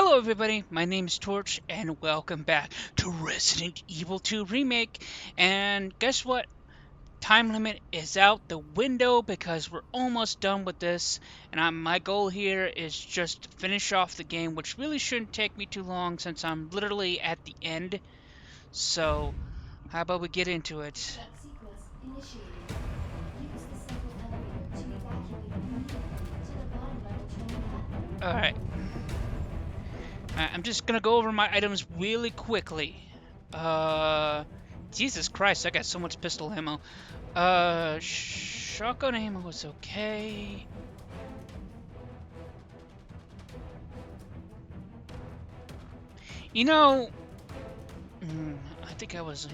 Hello everybody, my name's Torch and welcome back to Resident Evil 2 Remake. And guess what? Time limit is out the window because we're almost done with this. And my goal here is just to finish off the game, which really shouldn't take me too long since I'm literally at the end. So, how about we get into it? Alright, I'm just gonna go over my items really quickly. Jesus Christ, I got so much pistol ammo. Shotgun ammo is okay. You know, I think it was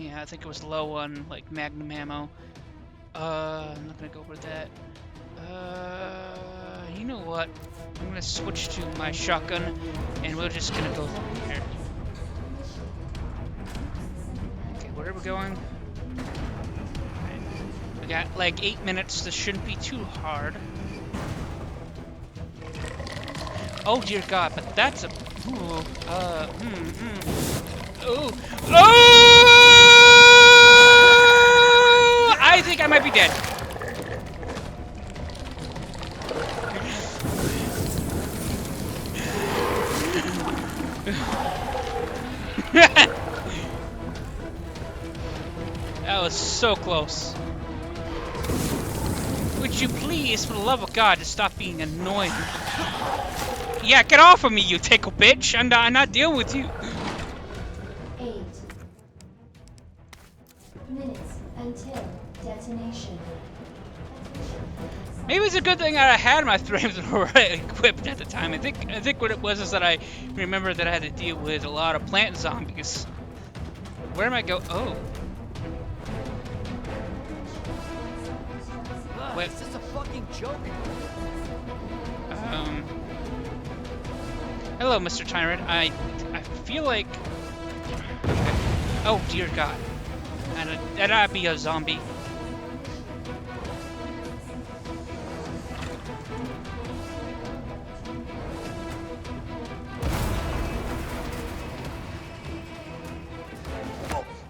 low on, like, Magnum ammo. I'm not gonna go over that. You know what? I'm gonna switch to my shotgun, and we're just gonna go through here. Okay, where are we going? We got, like, 8 minutes. This shouldn't be too hard. Oh dear God, but that's a. Ooh, Oh! Oh! I think I might be dead. That was so close. Would you please, for the love of God, just stop being annoying? Yeah, get off of me, you tickle bitch! I'm not dealing with you. 8 minutes until detonation. Maybe it's a good thing I had my flamethrower equipped at the time. I think what it was is that I remember that I had to deal with a lot of plant zombies. Where am I go? Oh. Wait. Is this a fucking joke? Hello, Mr. Tyrant. I feel like. Okay. Oh dear God. That'd be a zombie.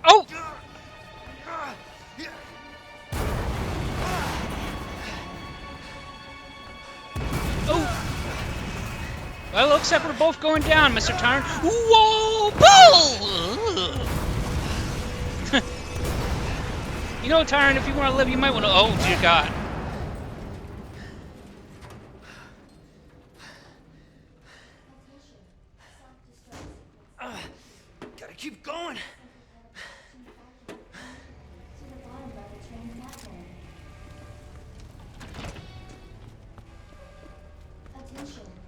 Oh! Oh! Well, looks like we're both going down, Mr. Tyrant. Whoa! Boom! You know, Tyrant, if you want to live, you might want to. Oh, dear God. Gotta keep going.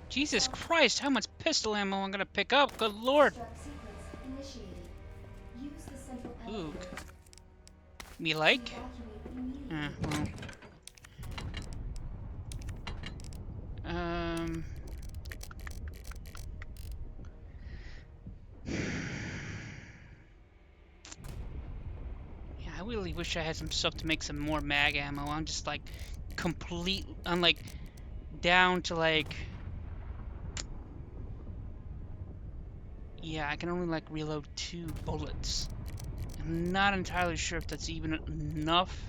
Jesus Christ, how much pistol ammo I'm gonna pick up? Good Lord. Ooh. Me like? Well. Yeah, I really wish I had some stuff to make some more mag ammo. I'm just like I'm like down to like. Yeah, I can only like reload 2 bullets. I'm not entirely sure if that's even enough.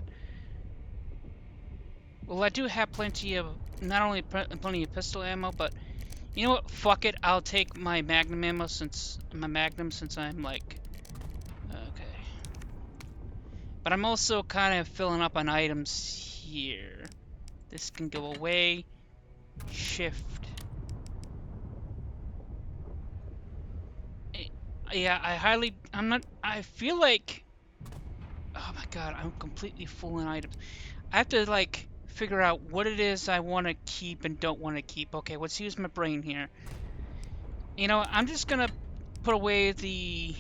Well, I do have plenty of, not only plenty of pistol ammo, but you know what? Fuck it. I'll take my magnum ammo since I'm like, okay. But I'm also kind of filling up on items here. This can go away. Shift. Yeah, I feel like, oh my God, I'm completely full in items. I have to like figure out what it is I want to keep and don't want to keep. Okay, let's use my brain here. You know, I'm just gonna put away the.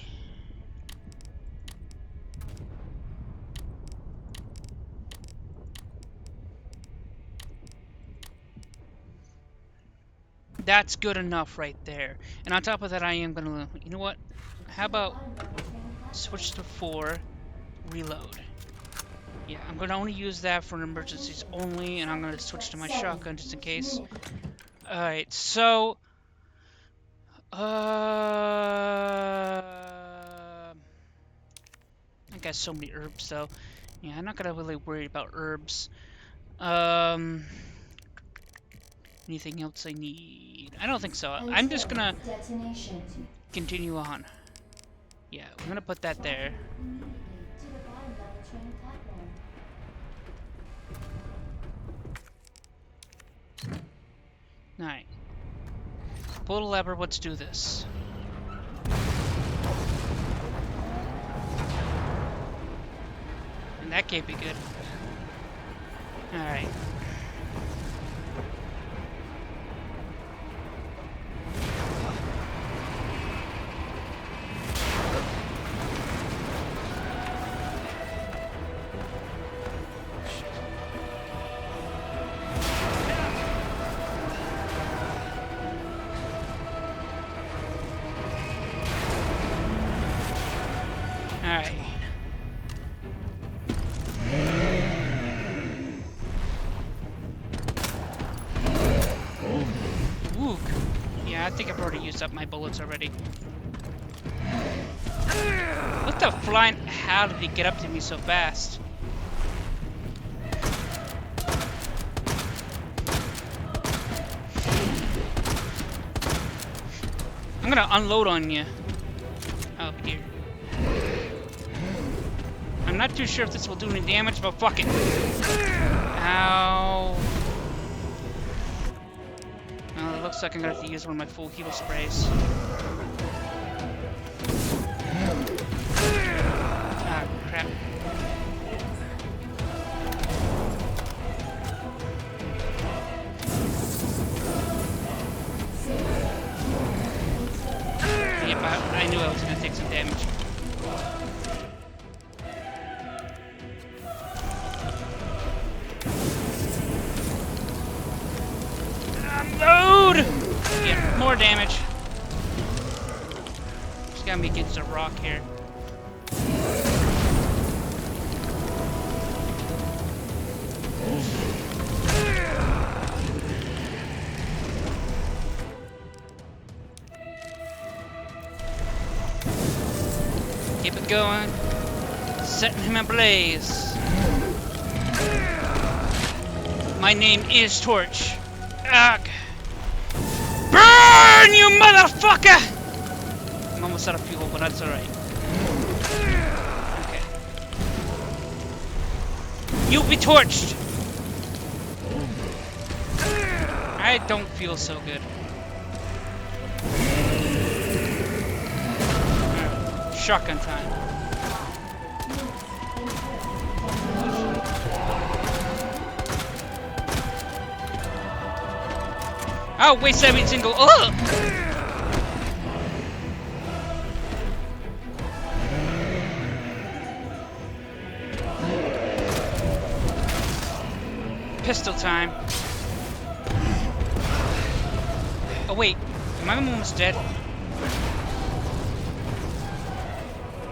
That's good enough right there. And on top of that, I am gonna. You know what? How about switch to 4, reload. Yeah, I'm gonna only use that for emergencies only, and I'm gonna switch to my shotgun just in case. Alright, so I got so many herbs though. Yeah, I'm not gonna really worry about herbs. Um, anything else I need? I don't think so. I'm just Until gonna detonation. continue on. Yeah, we're gonna put that there. Immediately to the bottom level train platform. Alright. Pull the lever, let's do this. And that can't be good. Alright. Alright. Wook. Yeah, I think I've already used up my bullets already. What the flying? How did he get up to me so fast? I'm gonna unload on you. Oh dear. I'm not too sure if this will do any damage, but fuck it. Ow. Well, it looks like I'm gonna have to use one of my full heal sprays. Ah, crap. Yep, I knew I was gonna take some damage. Unload! Yep, more damage. Just got me against a rock here. Keep it going. Setting him ablaze. My name is Torch. Ugh. Burn, you motherfucker! I'm almost out of fuel, but that's alright. Okay. You'll be torched! I don't feel so good. Alright. Shotgun time. Oh, waste every single. Ugh! Pistol time. Oh wait, am I almost dead?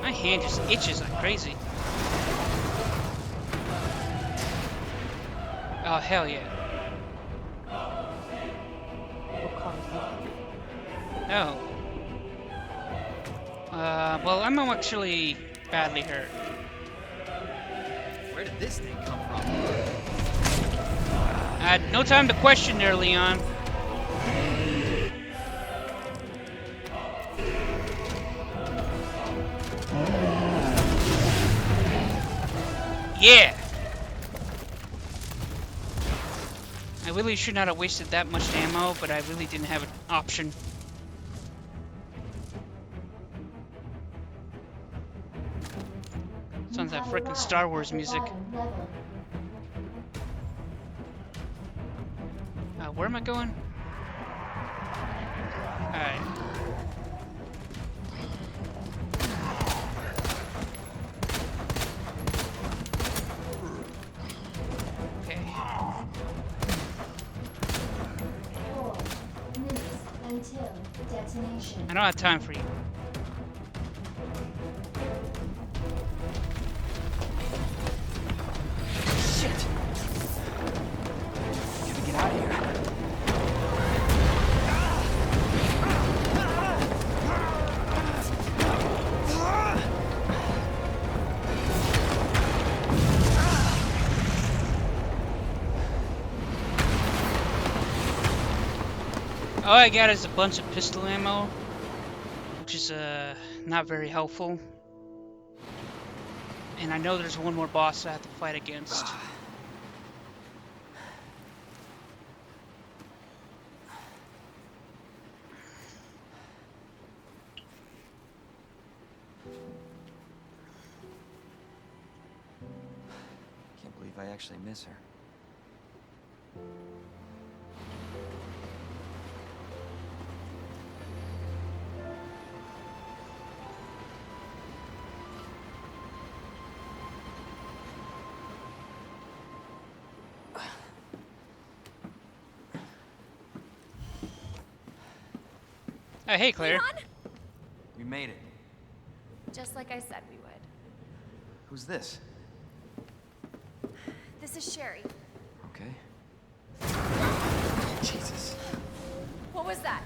My hand just itches like crazy. Oh hell yeah. Oh. Well, I'm actually badly hurt. Where did this thing come from? No time to question there, Leon. Yeah! I really should not have wasted that much ammo, but I really didn't have an option. Sounds like frickin' Star Wars music. Where am I going? Alright. Okay. 4 minutes until detonation. I don't have time for you. Shit! Gotta get out of here. All I got is a bunch of pistol ammo, which is not very helpful. And I know there's one more boss I have to fight against. Can't believe I actually miss her. Oh, hey, Claire. Leon? We made it. Just like I said we would. Who's this? This is Sherry. Okay. Jesus. What was that?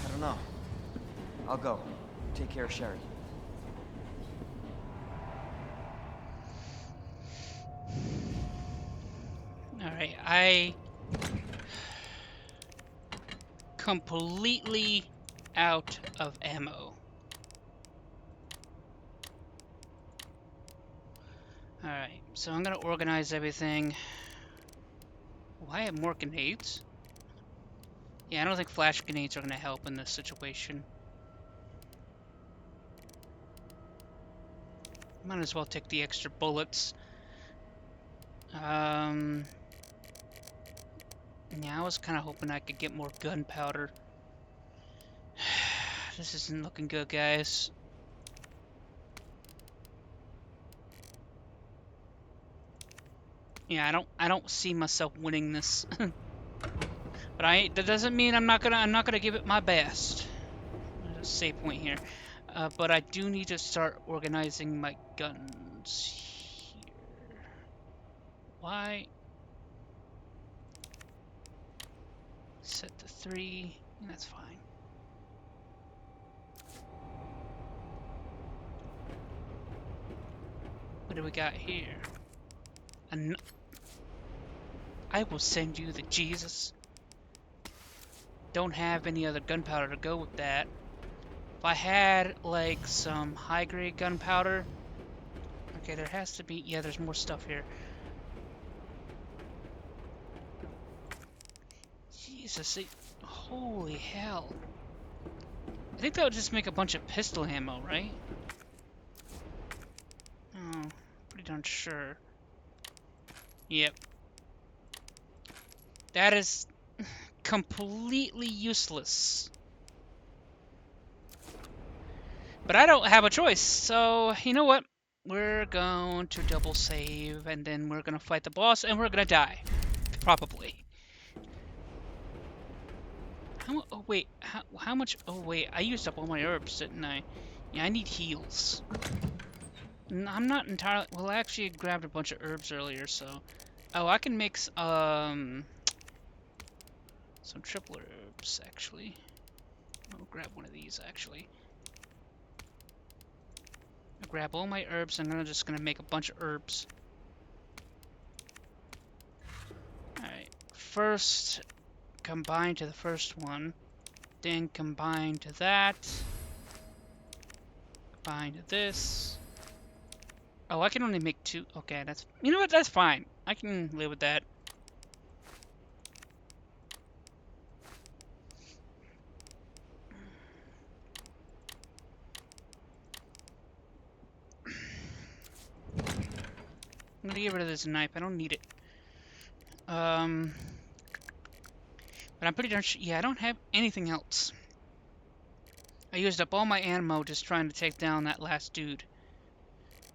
I don't know. I'll go. Take care of Sherry. Alright, I completely out of ammo. Alright, so I'm gonna organize everything. Oh, I have more grenades? Yeah, I don't think flash grenades are gonna help in this situation. Might as well take the extra bullets. Yeah, I was kind of hoping I could get more gunpowder. This isn't looking good, guys. Yeah, I don't see myself winning this. But that doesn't mean I'm not gonna give it my best. There's a save point here. But I do need to start organizing my guns here. Why? Set to 3. That's fine. What do we got here? I will send you the Jesus. Don't have any other gunpowder to go with that. If I had, like, some high-grade gunpowder... Okay, there has to be... Yeah, there's more stuff here. Jesus, holy hell. I think that would just make a bunch of pistol ammo, right? Oh, pretty darn sure. Yep. That is completely useless. But I don't have a choice, so you know what? We're going to double save, and then we're going to fight the boss, and we're going to die. Probably. Oh wait, how much? Oh wait, I used up all my herbs, didn't I? Yeah, I need heals. I'm not entirely... Well, I actually grabbed a bunch of herbs earlier, so... Oh, I can make some triple herbs, actually. I'll grab one of these, actually. I'll grab all my herbs, and I'm just gonna make a bunch of herbs. Alright, first... combine to the first one, then combine to that, combine to this. Oh, I can only make 2. Okay, that's... You know what? That's fine. I can live with that. I'm gonna get rid of this knife. I don't need it. But I'm pretty darn sure... Yeah, I don't have anything else. I used up all my ammo just trying to take down that last dude.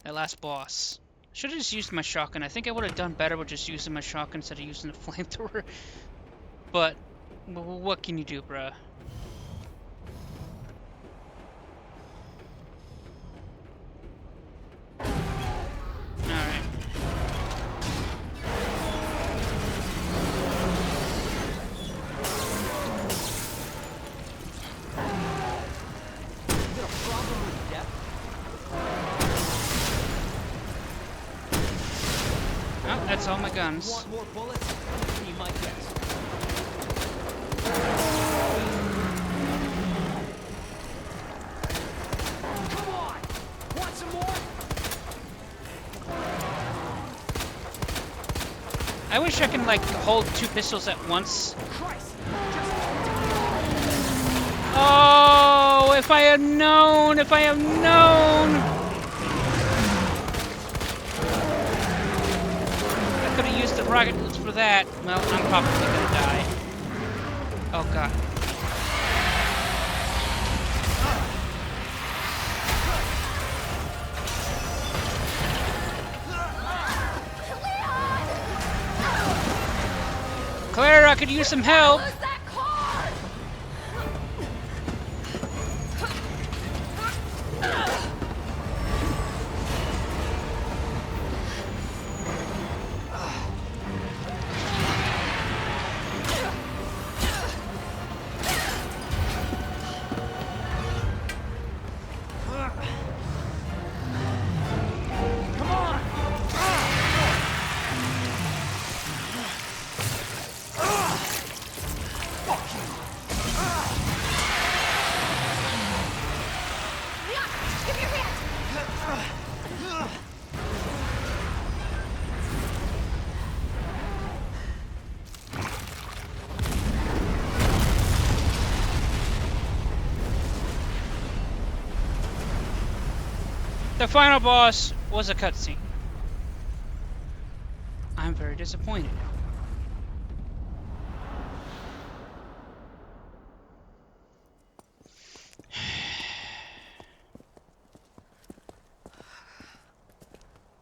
That last boss. Should have just used my shotgun. I think I would have done better with just using my shotgun instead of using the flamethrower. But, what can you do, bruh? Alright. Is it a problem with depth? Oh, that's all my guns. Want more bullets? Be my guest. I wish I can like hold two pistols at once. Oh, if I had known, if I had known. I could have used the rocket boots for that. Well, I'm probably gonna die. Oh god. Claire, I could use some help. Close that car! Leon, give me your hand! The final boss was a cutscene. I'm very disappointed.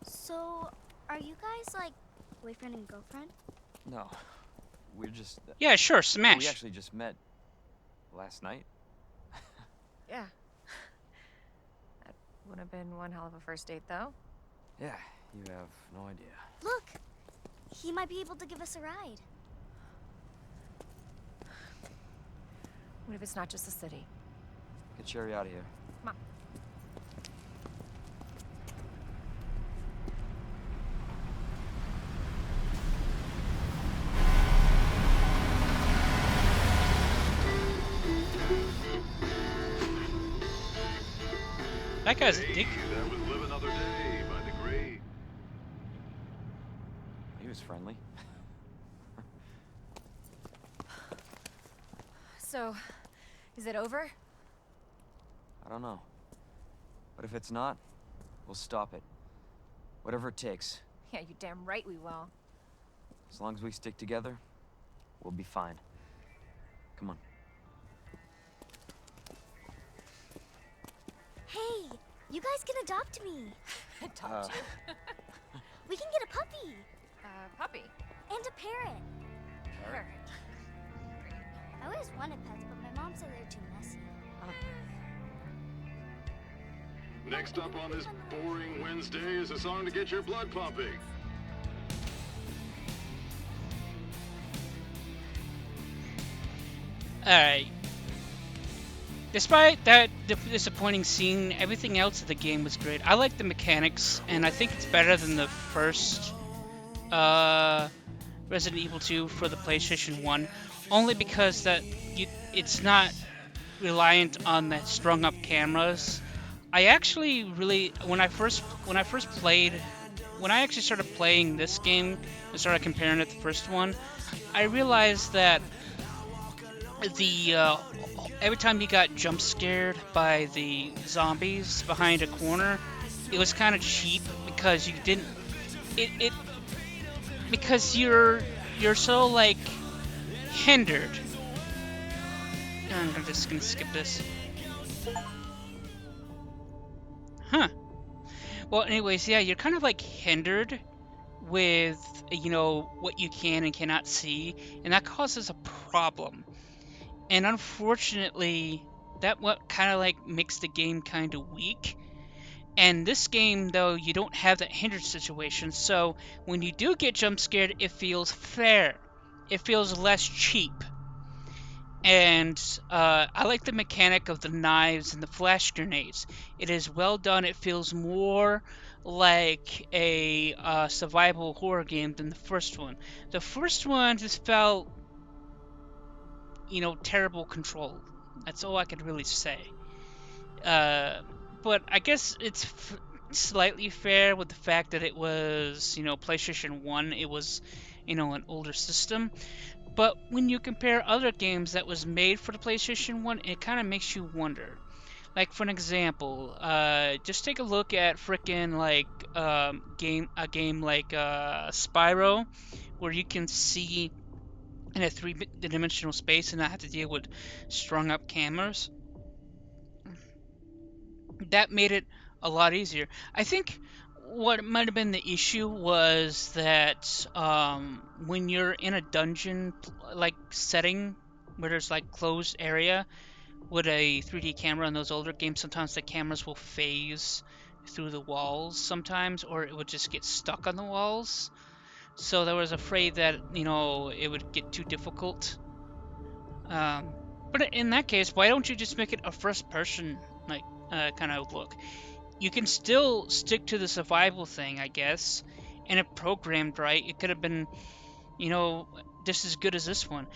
So, are you guys like boyfriend and girlfriend? No. We're just... Yeah, sure, we smash. actually just met last night. Yeah. That would have been one hell of a first date, though. Yeah, you have no idea. Look, he might be able to give us a ride. What if it's not just the city? Get Sherry out of here. Come on. That guy's a dick. That was Live Another Day by the great. He was friendly. So, is it over? I don't know. But if it's not, we'll stop it. Whatever it takes. Yeah, you damn right we will. As long as we stick together, we'll be fine. Come on. Hey, you guys can adopt me. Adopt you. We can get a puppy Puppy. and a parrot. Parrot. I always wanted pets, but my mom said they're too messy. Next up on this boring Wednesday is a song to get your blood pumping. Alright. Despite that disappointing scene, everything else of the game was great. I like the mechanics, and I think it's better than the first Resident Evil 2 for the PlayStation 1, only because it's not reliant on the strung up cameras. I actually really, when I actually started playing this game and started comparing it to the first one, I realized that every time you got jump scared by the zombies behind a corner, it was kind of cheap because you didn't because you're so like hindered. I'm just gonna skip this. Huh. Well, anyways, yeah, you're kind of like hindered with what you can and cannot see, and that causes a problem. And unfortunately, that what kind of like makes the game kind of weak. And this game, though, you don't have that hindered situation, so when you do get jump scared, it feels fair. It feels less cheap. And I like the mechanic of the knives and the flash grenades. It is well done. It feels more like a survival horror game than the first one. The first one just felt, terrible control. That's all I could really say. But I guess it's slightly fair with the fact that it was, PlayStation 1. It was an older system. But when you compare other games that was made for the PlayStation 1, it kind of makes you wonder. Like for an example, just take a look at frickin' like a game like Spyro, where you can see in a three-dimensional space and not have to deal with strung up cameras. That made it a lot easier. I think what might have been the issue was that when you're in a dungeon like setting where there's like closed area with a 3D camera in those older games, sometimes the cameras will phase through the walls sometimes, or it would just get stuck on the walls. So I was afraid that it would get too difficult. But in that case, why don't you just make it a first-person like kind of look? You can still stick to the survival thing, I guess, and if programmed right, it could have been, just as good as this one.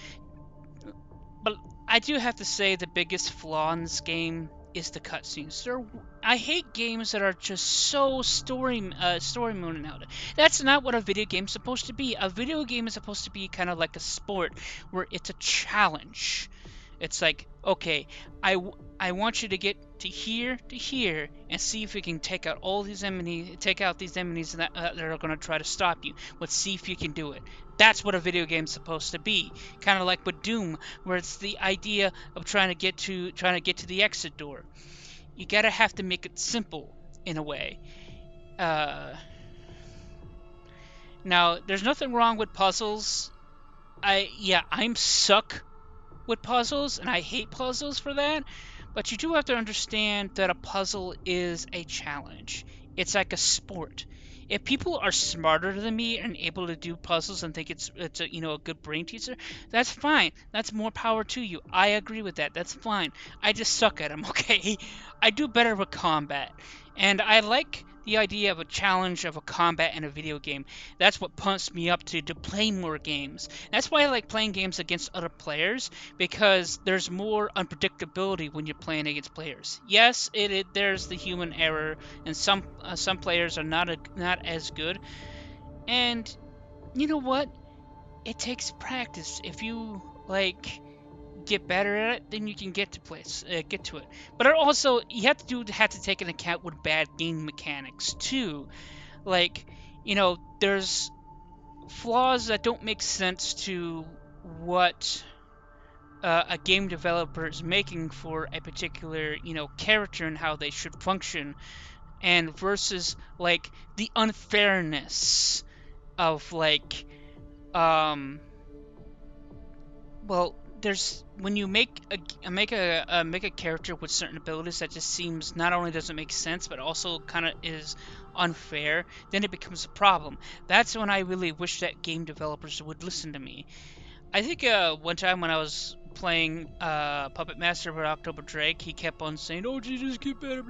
But I do have to say the biggest flaw in this game is the cutscenes. I hate games that are just so story moving out. That's not what a video game's supposed to be. A video game is supposed to be kind of like a sport where it's a challenge. It's like, okay, I want you to get to here and see if you can take out these enemies that are going to try to stop you. Let's see if you can do it. That's what a video game's supposed to be. Kind of like with Doom, where it's the idea of trying to get to the exit door. You gotta have to make it simple in a way. Now, there's nothing wrong with puzzles. I'm suck with puzzles, and I hate puzzles for that. But you do have to understand that a puzzle is a challenge. It's like a sport. If people are smarter than me and able to do puzzles and think it's a good brain teaser, that's fine. That's more power to you. I agree with that. That's fine. I just suck at them, okay? I do better with combat. And I like the idea of a challenge of a combat in a video game. That's what pumps me up to play more games. That's why I like playing games against other players, because there's more unpredictability when you're playing against players. Yes, there's the human error, and some players are not as good. And you know what? It takes practice. If you get better at it, then you can get to it. But also, you have to take into account with bad game mechanics too. There's flaws that don't make sense to what a game developer is making for a particular character and how they should function, and versus the unfairness of there's when you make a character with certain abilities that just seems not only doesn't make sense but also kind of is unfair, then it becomes a problem. That's when I really wish that game developers would listen to me. I think one time when I was playing Puppet Master with October Drake, he kept on saying, "Oh, Jesus, keep better."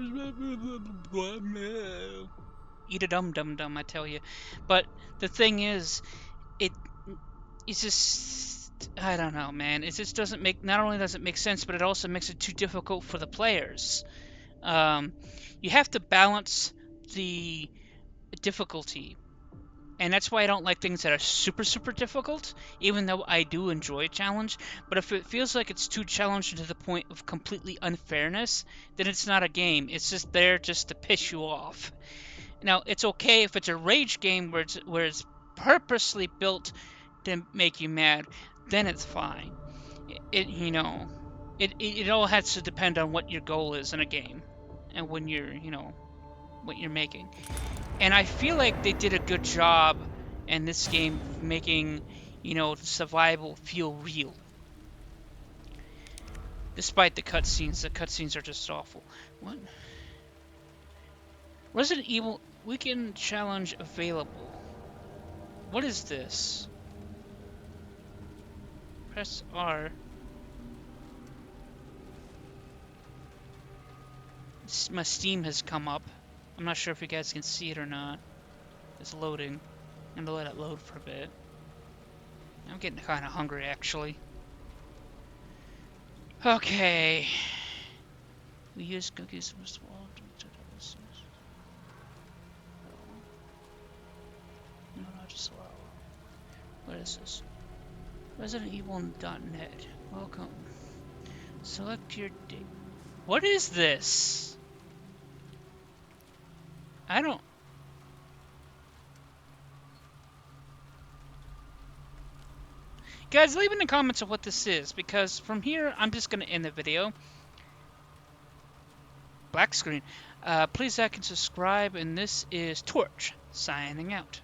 Eat a dum, I tell you. But the thing is, it's just, I don't know, man. It just doesn't make. Not only does it make sense, but it also makes it too difficult for the players. You have to balance the difficulty, and that's why I don't like things that are super, super difficult, even though I do enjoy a challenge. But if it feels like it's too challenging to the point of completely unfairness, then it's not a game. It's just there just to piss you off. Now, it's okay if it's a rage game where it's purposely built to make you mad, then it's fine. It all has to depend on what your goal is in a game, and when what you're making. And I feel like they did a good job in this game making, survival feel real. Despite the cutscenes are just awful. What? Resident Evil Weekend Challenge available. What is this? Press R. My Steam has come up. I'm not sure if you guys can see it or not. It's loading. I'm gonna let it load for a bit. I'm getting kind of hungry, actually. Okay. We use cookies for swallowed. No, just swallow. is this? ResidentEvil.net. Welcome. Select your date. What is this? I don't... Guys, leave in the comments of what this is, because from here, I'm just going to end the video. Black screen. Please like and subscribe, and this is Torch, signing out.